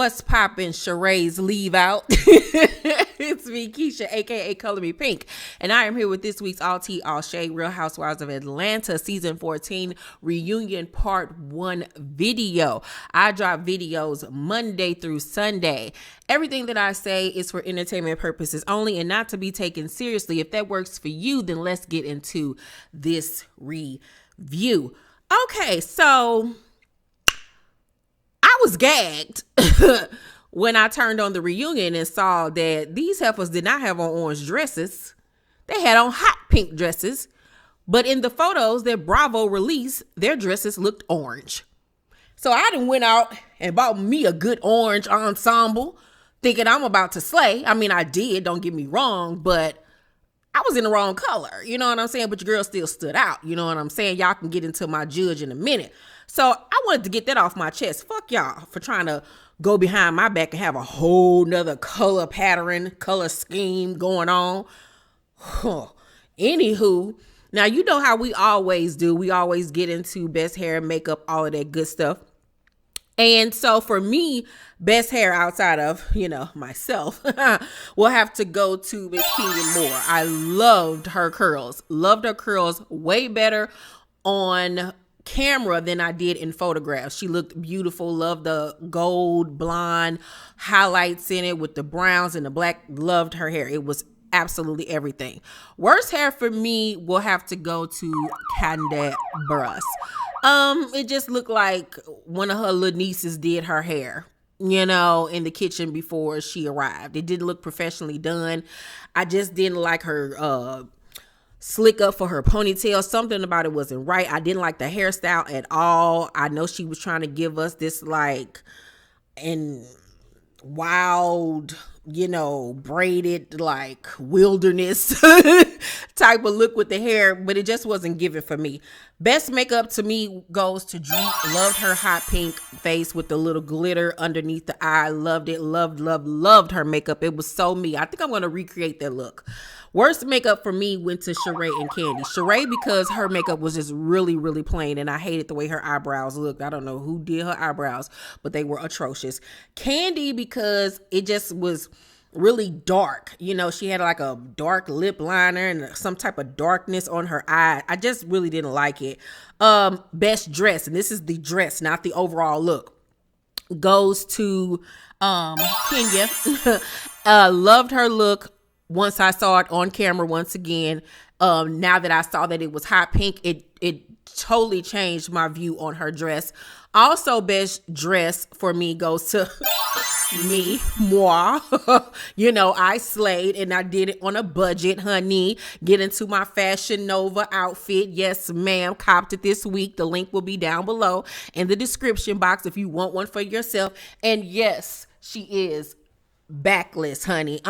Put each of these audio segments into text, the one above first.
What's poppin', Sheree's leave out? It's me, Keisha, aka Color Me Pynk, and I am here with this week's All Tea, All Shade, Real Housewives of Atlanta Season 14 Reunion Part 1 video. I drop videos Monday through Sunday. Everything that I say is for entertainment purposes only and not to be taken seriously. If that works for you, then let's get into this review. Okay, so I was gagged when I turned on the reunion and saw that these heifers did not have on orange dresses. They had on hot pink dresses. But in the photos that Bravo released, their dresses looked orange. So I done went out and bought me a good orange ensemble thinking I'm about to slay. I mean, I did, don't get me wrong, but I was in the wrong color. You know what I'm saying? But your girl still stood out. You know what I'm saying? Y'all can get into my judge in a minute. So I wanted to get that off my chest. Fuck y'all for trying to go behind my back and have a whole nother color pattern, color scheme going on. Anywho, now you know how we always do. We always get into best hair, makeup, all of that good stuff. And so for me, best hair outside of, myself, will have to go to Miss Kenya Moore. I loved her curls. Loved her curls way better on camera than I did in photographs. She looked beautiful. Loved the gold blonde highlights in it with the browns and the black. Loved her hair. It was absolutely everything. Worst hair for me will have to go to Kandi. It just looked like one of her little nieces did her hair, in the kitchen before she arrived. It didn't look professionally done. I just didn't like her slick up for her ponytail. Something about it wasn't right. I didn't like the hairstyle at all. I know she was trying to give us this wild, braided wilderness type of look with the hair, but it just wasn't given for me. Best makeup to me goes to Drew. Loved her hot pink face with the little glitter underneath the eye. Loved it. Loved her makeup. It was so me. I think I'm going to recreate that look. Worst makeup for me went to Shereé and Kandi. Shereé because her makeup was just really, really plain, and I hated the way her eyebrows looked. I don't know who did her eyebrows, but they were atrocious. Kandi because it just was really dark. She had like a dark lip liner and some type of darkness on her eye. I just really didn't like it. Best dress, and this is the dress, not the overall look, goes to Kenya. Loved her look. Once I saw it on camera once again, now that I saw that it was hot pink, it totally changed my view on her dress. Also, best dress for me goes to moi. I slayed and I did it on a budget, honey. Get into my Fashion Nova outfit. Yes, ma'am. Copped it this week. The link will be down below in the description box if you want one for yourself. And yes, she is backless, honey.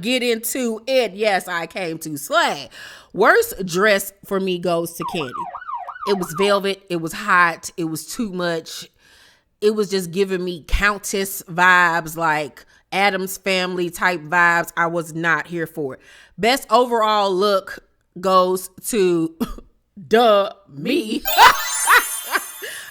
Get into it. Yes, I came to slay. Worst dress for me goes to Kandi. It was velvet. It was hot. It was too much. It was just giving me Countess vibes, like Addams Family type vibes. I was not here for it. Best overall look goes to me.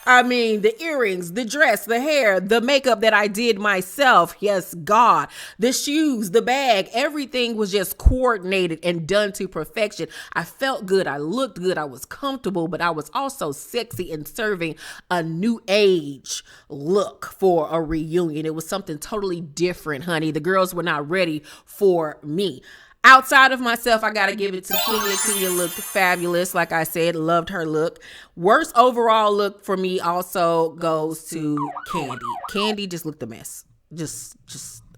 I mean, the earrings, the dress, the hair, the makeup that I did myself. Yes, God. The shoes, the bag, everything was just coordinated and done to perfection. I felt good. I looked good. I was comfortable, but I was also sexy and serving a new age look for a reunion. It was something totally different, honey. The girls were not ready for me. Outside of myself, I got to give it to Kenya. Kenya looked fabulous. Like I said, loved her look. Worst overall look for me also goes to Kandi. Kandi just looked a mess. Just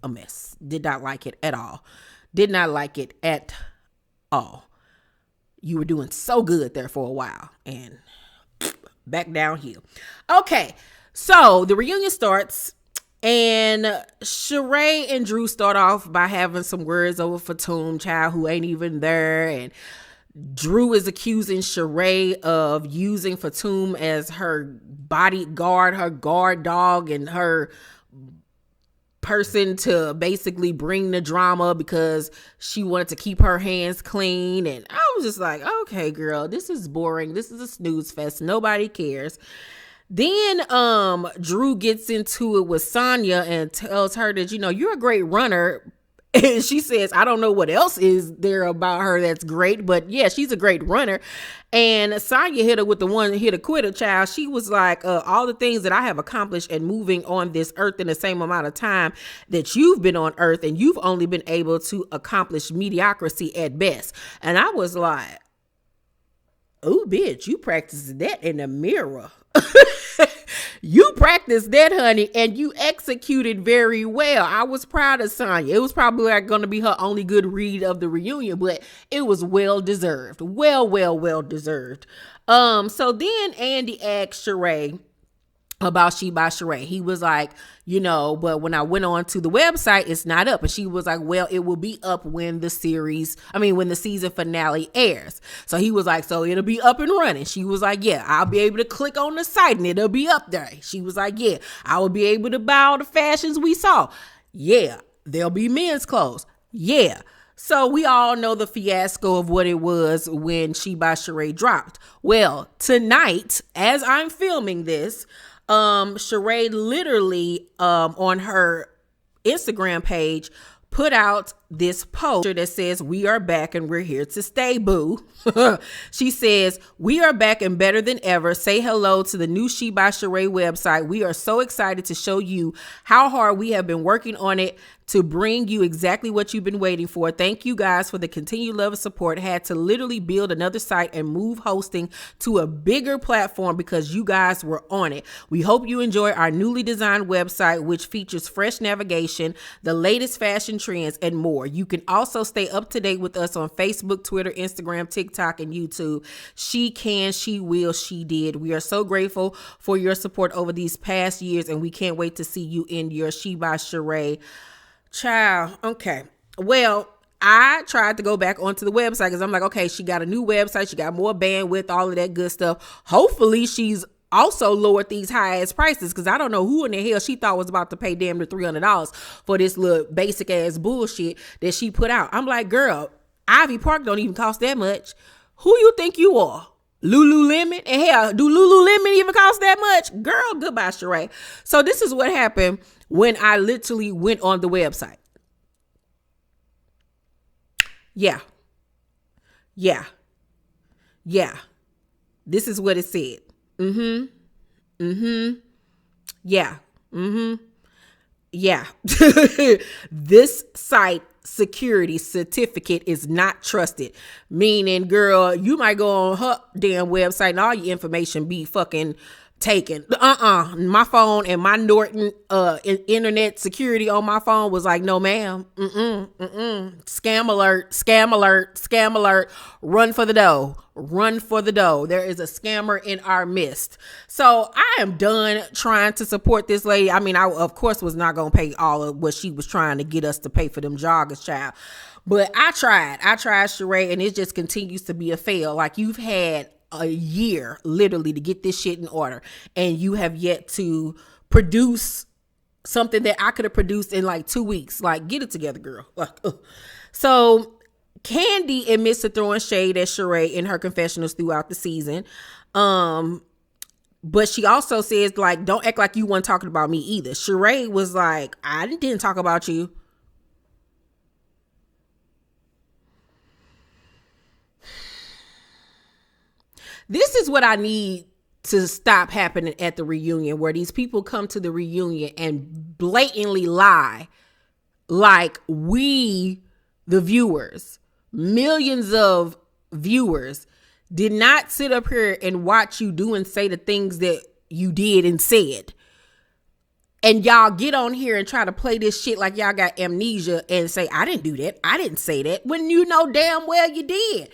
a mess. Did not like it at all. Did not like it at all. You were doing so good there for a while and back downhill. Okay, so the reunion starts. And Shereé and Drew start off by having some words over Fatum, child, who ain't even there. And Drew is accusing Shereé of using Fatum as her bodyguard, her guard dog, and her person to basically bring the drama because she wanted to keep her hands clean. And I was just like, okay, girl, this is boring. This is a snooze fest. Nobody cares. Then Drew gets into it with Sanya and tells her that, you're a great runner. And she says, I don't know what else is there about her that's great, but yeah, she's a great runner. And Sanya hit her with the one hit a quitter, child. She was like, all the things that I have accomplished and moving on this earth in the same amount of time that you've been on earth, and you've only been able to accomplish mediocrity at best. And I was like, oh, bitch, you practice that in the mirror. You practiced that, honey, and you executed very well. I was proud of Sanya. It was probably like going to be her only good read of the reunion, but it was well deserved. Well deserved. So then Andy asked Shereé about She by Shereé. He was like, but when I went on to the website, it's not up. And she was like, well, it will be up when the season finale airs. So he was like, so it'll be up and running. She was like, yeah, I'll be able to click on the site and it'll be up there. She was like, yeah, I will be able to buy all the fashions we saw. Yeah, there'll be men's clothes. Yeah. So we all know the fiasco of what it was when She by Shereé dropped. Well, tonight, as I'm filming this, Shereé literally on her Instagram page put out this post that says, we are back and we're here to stay, boo. She says, we are back and better than ever. Say hello to the new She by Shereé website. We are so excited to show you how hard we have been working on it to bring you exactly what you've been waiting for. Thank you guys for the continued love and support. Had to literally build another site and move hosting to a bigger platform because you guys were on it. We hope you enjoy our newly designed website, which features fresh navigation, the latest fashion trends, and more. You can also stay up to date with us on Facebook, Twitter, Instagram, TikTok, and YouTube. She can, she will, she did. We are so grateful for your support over these past years, and we can't wait to see you in your She by Shereé. Child, okay. Well, I tried to go back onto the website because I'm like, okay, she got a new website. She got more bandwidth, all of that good stuff. Hopefully she's also lowered these high ass prices, because I don't know who in the hell she thought was about to pay damn near $300 for this little basic ass bullshit that she put out. I'm like, girl, Ivy Park don't even cost that much. Who you think you are? Lululemon? And hell, do Lululemon even cost that much? Girl, goodbye, Shereé. So this is what happened when I literally went on the website. Yeah. This is what it said. Yeah. This site security certificate is not trusted. Meaning, girl, you might go on her damn website and all your information be fucking taken. My phone and my Norton internet security on my phone was like, no ma'am. Scam alert. Run for the dough. There is a scammer in our midst. So I am done trying to support this lady. I mean, I of course was not going to pay all of what she was trying to get us to pay for them joggers, child. But I tried, Shereé, and it just continues to be a fail. Like, you've had a year literally to get this shit in order, and you have yet to produce something that I could have produced in like 2 weeks. Like, get it together, girl. So Kandi admits to throwing shade at Shereé in her confessionals throughout the season. But she also says, like, don't act like you weren't talking about me either. Shereé was like, I didn't talk about you. This is what I need to stop happening at the reunion, where these people come to the reunion and blatantly lie. Like, we, the viewers, millions of viewers, did not sit up here and watch you do and say the things that you did and said. And y'all get on here and try to play this shit like y'all got amnesia and say, I didn't do that. I didn't say that, when you know damn well you did.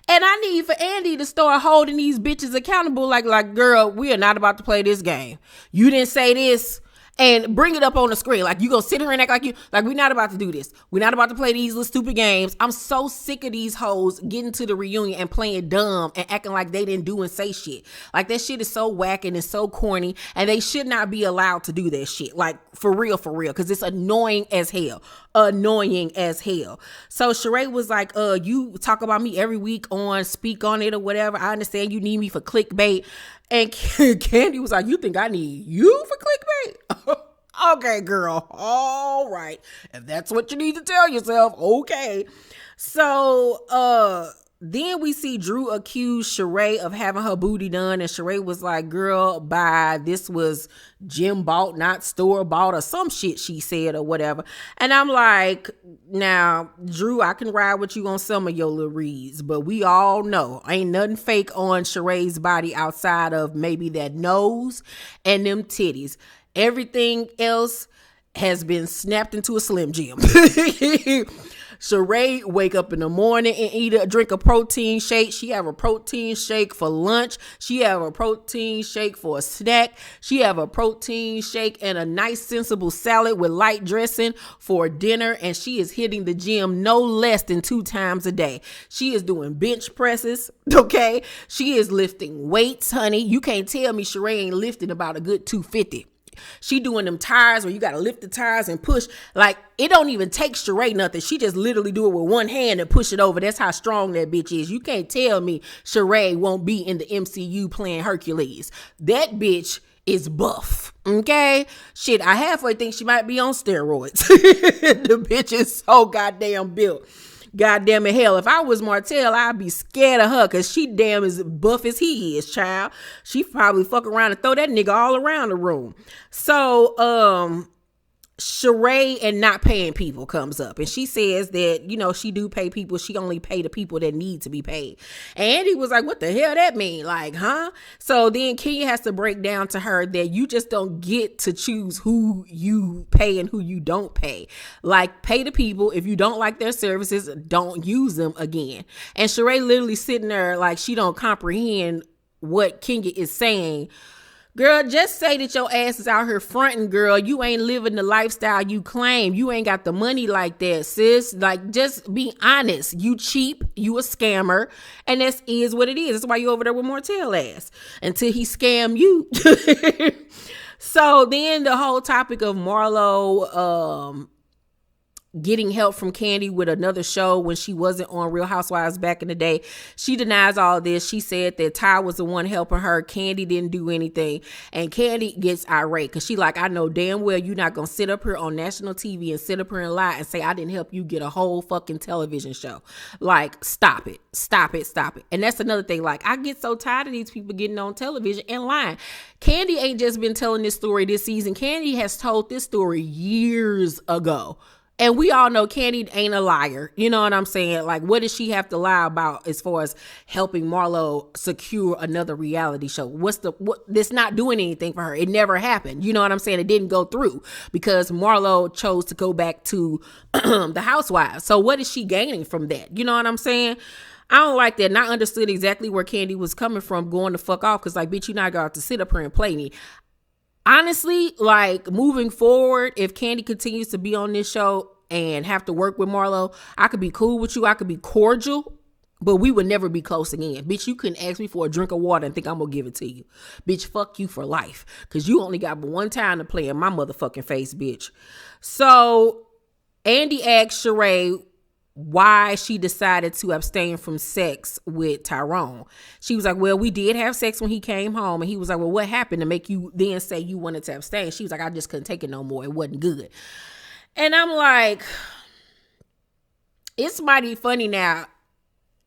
And I need for Andy to start holding these bitches accountable. Like, girl, we are not about to play this game. You didn't say this. and bring it up on the screen. Like, you gonna sit here and act like you, like, we're not about to do this. We're not about to play these little stupid games. I'm so sick of these hoes getting to the reunion and playing dumb and acting like they didn't do and say shit. Like, that shit is so whack and it's so corny, and they should not be allowed to do that shit. Like, for real, because it's annoying as hell. Annoying as hell. So Shereé was like, you talk about me every week on Speak On It or whatever. I understand you need me for clickbait. And Kandi was like, you think I need you for clickbait? Okay, girl. All right. If that's what you need to tell yourself, okay. So, then we see Drew accuse Shereé of having her booty done, and Shereé was like, girl, bye. This was gym bought, not store bought, or some shit she said or whatever. And I'm like, now, Drew, I can ride with you on some of your little reads, but we all know ain't nothing fake on Shereé's body outside of maybe that nose and them titties. Everything else has been snapped into a Slim Jim. Shereé wake up in the morning and drink a protein shake. She have a protein shake for lunch. She have a protein shake for a snack. She have a protein shake and a nice sensible salad with light dressing for dinner. And she is hitting the gym no less than 2 times a day. She is doing bench presses. Okay. She is lifting weights, honey. You can't tell me Shereé ain't lifting about a good 250. She doing them tires where you got to lift the tires and push. Like, it don't even take Shereé nothing. She just literally do it with one hand and push it over. That's how strong that bitch is. You can't tell me Shereé won't be in the MCU playing Hercules. That bitch is buff. Okay? Shit, I halfway think she might be on steroids. The bitch is so goddamn built. Goddamn it, hell, if I was Martell, I'd be scared of her, because she damn as buff as he is, child. She probably fuck around and throw that nigga all around the room. So, Shereé and not paying people comes up, and she says that, you know, she do pay people. She only pay the people that need to be paid. And he was like, what the hell that mean? Like, huh? So then Kenya has to break down to her that you just don't get to choose who you pay and who you don't pay. Like, pay the people. If you don't like their services, don't use them again. And Shereé literally sitting there like she don't comprehend what Kenya is saying. Girl, just say that your ass is out here fronting, girl. You ain't living the lifestyle you claim. You ain't got the money like that, sis. Like, just be honest. You cheap. You a scammer. And that is what it is. That's why you over there with Martell ass. Until he scam you. So then the whole topic of Marlo getting help from Kandi with another show when she wasn't on Real Housewives back in the day. She denies all this. She said that Ty was the one helping her. Kandi didn't do anything. And Kandi gets irate because she like, I know damn well you're not going to sit up here on national TV and sit up here and lie and say I didn't help you get a whole fucking television show. Like, stop it. Stop it. Stop it. And that's another thing. Like, I get so tired of these people getting on television and lying. Kandi ain't just been telling this story this season. Kandi has told this story years ago. And we all know Kandi ain't a liar. You know what I'm saying? Like, what does she have to lie about as far as helping Marlo secure another reality show? What that's not doing anything for her. It never happened. You know what I'm saying? It didn't go through because Marlo chose to go back to the Housewives. So what is she gaining from that? You know what I'm saying? I don't like that. And I understood exactly where Kandi was coming from going the fuck off. Cause like, bitch, you not got to sit up here and play me. Honestly, like, moving forward, if Kandi continues to be on this show and have to work with Marlo, I could be cool with you. I could be cordial, but we would never be close again. Bitch, you couldn't ask me for a drink of water and think I'm going to give it to you. Bitch, fuck you for life. Because you only got one time to play in my motherfucking face, bitch. So, Andy asked Shereé why she decided to abstain from sex with Tyrone. She was like, well, we did have sex when he came home. And he was like, well, what happened to make you then say you wanted to abstain? She was like, I just couldn't take it no more. It wasn't good. And I'm like, it's mighty funny now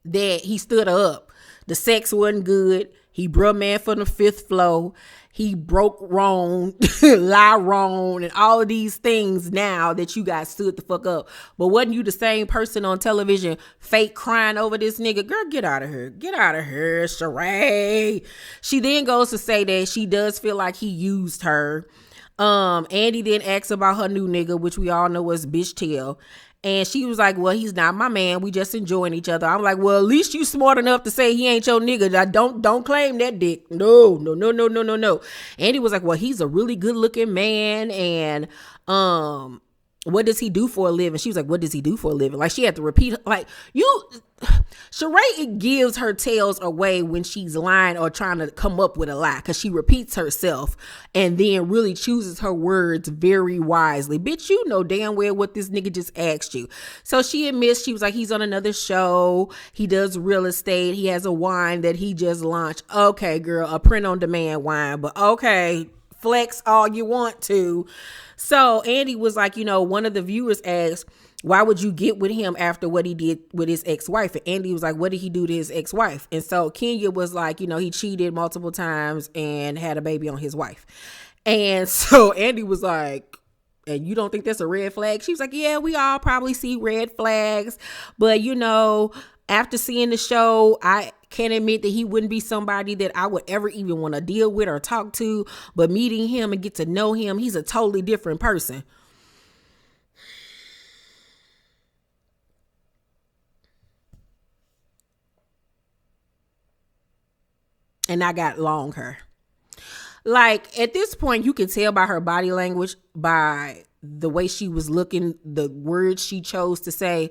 that he stood her up. The sex wasn't good. He bruh man from the 5th floor. He broke wrong, lie wrong, and all of these things now that you guys stood the fuck up. But wasn't you the same person on television fake crying over this nigga? Girl, get out of here. Get out of here, Shereé. She then goes to say that she does feel like he used her. Andy then asks about her new nigga, which we all know was Bitch Tail. And she was like, well, he's not my man. We just enjoying each other. I'm like, well, at least you smart enough to say he ain't your nigga. Don't claim that dick. No. And he was like, well, he's a really good looking man. And what does he do for a living? She was like, what does he do for a living? Like, she had to repeat, like, Shereé gives her tales away when she's lying or trying to come up with a lie, because she repeats herself and then really chooses her words very wisely. Bitch, you know damn well what this nigga just asked you. So she admits, she was like, he's on another show. He does real estate. He has a wine that he just launched. Okay, girl, a print on demand wine, but okay, flex all you want to. So Andy was like, one of the viewers asked, why would you get with him after what he did with his ex-wife? And Andy was like, what did he do to his ex-wife? And so Kenya was like, he cheated multiple times and had a baby on his wife. And so Andy was like, and you don't think that's a red flag? She was like, yeah, we all probably see red flags. But, after seeing the show, I can't admit that he wouldn't be somebody that I would ever even want to deal with or talk to. But meeting him and get to know him, he's a totally different person. And I got long hair. Like, at this point, you can tell by her body language, by the way she was looking, the words she chose to say.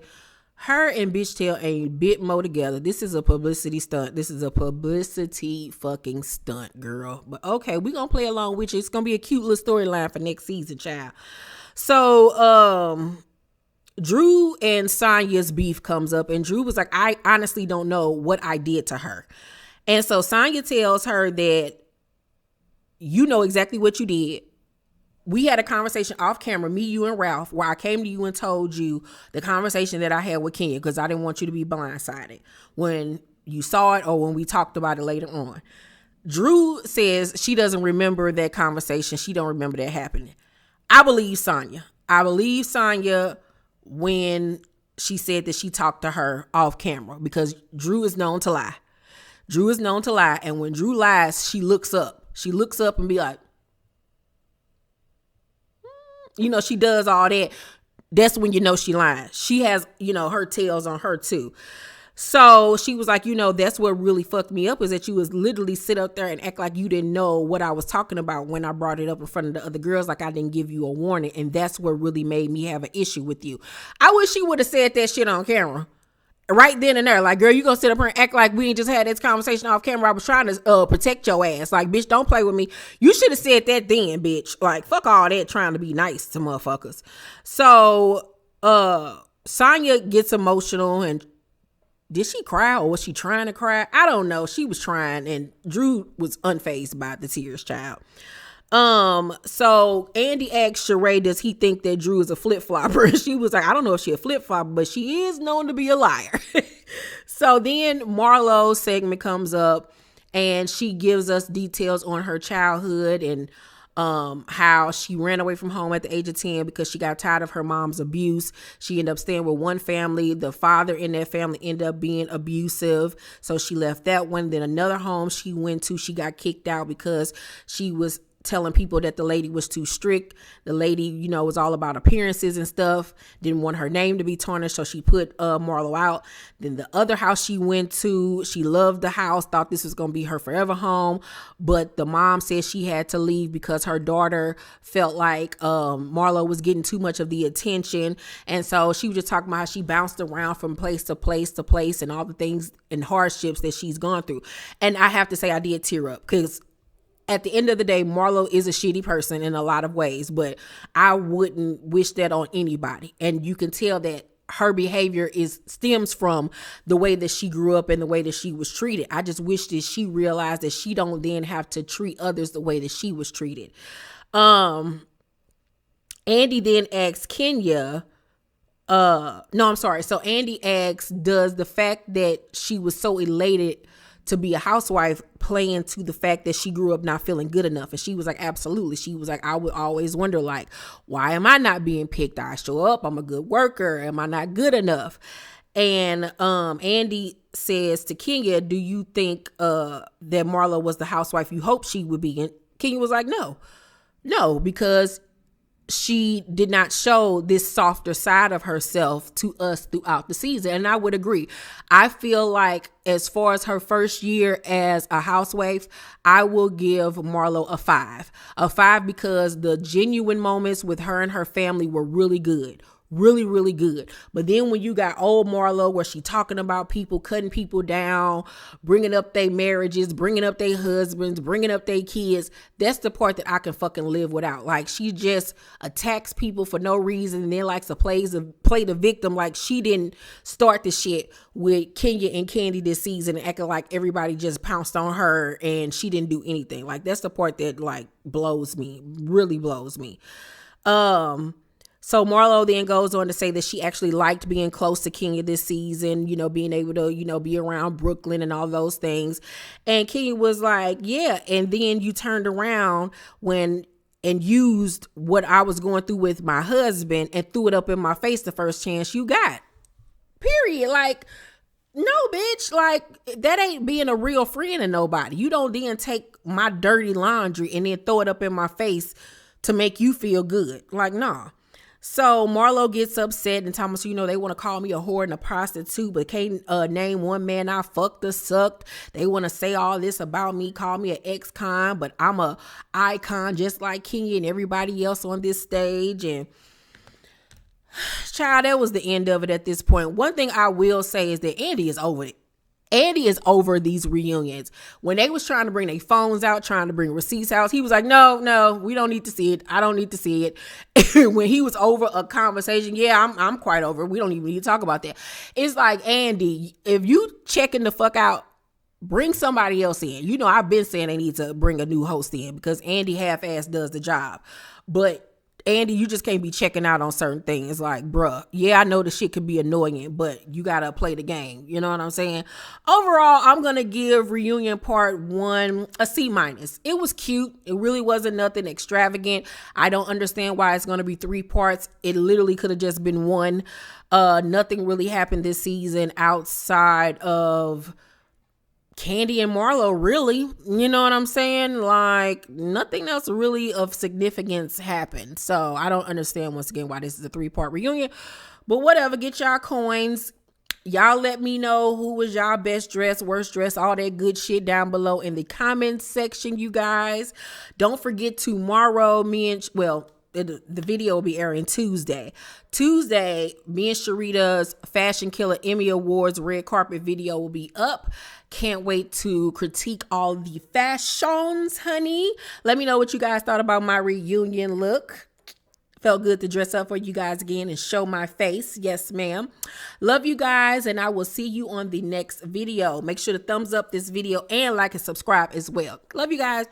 Her and Bitch Tail ain't a bit more together. This is a publicity stunt. This is a publicity fucking stunt, girl. But okay, we gonna play along with you. It's gonna be a cute little storyline for next season, child. So, Drew and Sanya's beef comes up, and Drew was like, I honestly don't know what I did to her. And so Sanya tells her that you know exactly what you did. We had a conversation off camera, me, you, and Ralph, where I came to you and told you the conversation that I had with Kenya, because I didn't want you to be blindsided when you saw it or when we talked about it later on. Drew says she doesn't remember that conversation. She don't remember that happening. I believe Sanya. I believe Sanya when she said that she talked to her off camera, because Drew is known to lie. Drew is known to lie. And when Drew lies, she looks up. She looks up and be like, she does all that. That's when she lying. She has, her tails on her too. So she was like, that's what really fucked me up, is that you was literally sit up there and act like you didn't know what I was talking about when I brought it up in front of the other girls, like I didn't give you a warning. And that's what really made me have an issue with you. I wish she would have said that shit on camera. Right then and there, like, girl, you gonna sit up here and act like we ain't just had this conversation off camera. I was trying to protect your ass. Like, bitch, don't play with me. You should have said that then, bitch. Like, fuck all that trying to be nice to motherfuckers. So, Sanya gets emotional, and did she cry or was she trying to cry? I don't know. She was trying, and Drew was unfazed by the tears, child. So Andy asked Shereé, does he think that Drew is a flip-flopper? She was like, I don't know if she a flip-flopper, but she is known to be a liar. So then Marlo's segment comes up, and she gives us details on her childhood and how she ran away from home at the age of 10 because she got tired of her mom's abuse. She ended up staying with one family. The father in that family ended up being abusive, so she left that one. Then another home she went to, she got kicked out because she was telling people that the lady was too strict. The lady, was all about appearances and stuff. Didn't want her name to be tarnished, so she put Marlo out. Then the other house she went to, she loved the house, thought this was going to be her forever home. But the mom said she had to leave because her daughter felt like Marlo was getting too much of the attention. And so she was just talking about how she bounced around from place to place to place and all the things and hardships that she's gone through. And I have to say, I did tear up, because at the end of the day, Marlo is a shitty person in a lot of ways, but I wouldn't wish that on anybody. And you can tell that her behavior stems from the way that she grew up and the way that she was treated. I just wish that she realized that she don't then have to treat others the way that she was treated. Andy then asks Kenya, no, I'm sorry. So Andy asks, does the fact that she was so elated to be a housewife play into the fact that she grew up not feeling good enough? And she was like, absolutely. She was like, I would always wonder, like, why am I not being picked? I show up, I'm a good worker, am I not good enough? And Andy says to Kenya, do you think that Marlo was the housewife you hoped she would be? And Kenya was like, no, because she did not show this softer side of herself to us throughout the season. And I would agree. I feel like as far as her first year as a housewife, I will give Marlo a 5. A 5 because the genuine moments with her and her family were really good. Really, really good. But then when you got old Marlo where she talking about people, cutting people down, bringing up their marriages, bringing up their husbands, bringing up their kids, that's the part that I can fucking live without. Like, she just attacks people for no reason and then likes to play the victim like she didn't start the shit with Kenya and Kandi this season, acting like everybody just pounced on her and she didn't do anything. Like, that's the part that like blows me, really blows me. So Marlo then goes on to say that she actually liked being close to Kenya this season, you know, being able to, you know, be around Brooklyn and all those things. And Kenya was like, yeah. And then you turned around and used what I was going through with my husband and threw it up in my face the first chance you got. Period. Like, no, bitch. Like, that ain't being a real friend of nobody. You don't then take my dirty laundry and then throw it up in my face to make you feel good. Like, nah. So Marlo gets upset and Thomas, you know, they want to call me a whore and a prostitute, but can't name one man I fucked or sucked. They want to say all this about me, call me an ex-con, but I'm a icon just like Kenya and everybody else on this stage. And child, that was the end of it at this point. One thing I will say is that Kandi is over it. Kandi is over these reunions. When they was trying to bring their phones out, trying to bring receipts out, he was like, no, we don't need to see it. I don't need to see it. When he was over a conversation, yeah, I'm quite over it. We don't even need to talk about that. It's like, Kandi, if you checking the fuck out, bring somebody else in. You know, I've been saying they need to bring a new host in because Kandi half-ass does the job. But Kandi, you just can't be checking out on certain things. Like, bruh, yeah, I know the shit could be annoying, but you gotta play the game. You know what I'm saying? Overall, I'm gonna give reunion part 1 a C-. It was cute. It really wasn't nothing extravagant. I don't understand why it's gonna be 3 parts. It literally could have just been 1. Nothing really happened this season outside of Kandi and Marlo, really. You know what I'm saying? Like, nothing else really of significance happened. So I don't understand, once again, why this is a 3-part reunion. But whatever, get y'all coins. Y'all let me know who was y'all best dressed, worst dressed, all that good shit down below in the comments section, you guys. Don't forget tomorrow, the video will be airing Tuesday. Me and Shereé's Fashion Killer Emmy Awards red carpet video will be up. Can't wait to critique all the fashions, honey. Let me know what you guys thought about my reunion look. Felt good to dress up for you guys again and show my face. Yes, ma'am. Love you guys, and I will see you on the next video. Make sure to thumbs up this video and like and subscribe as well. Love you guys.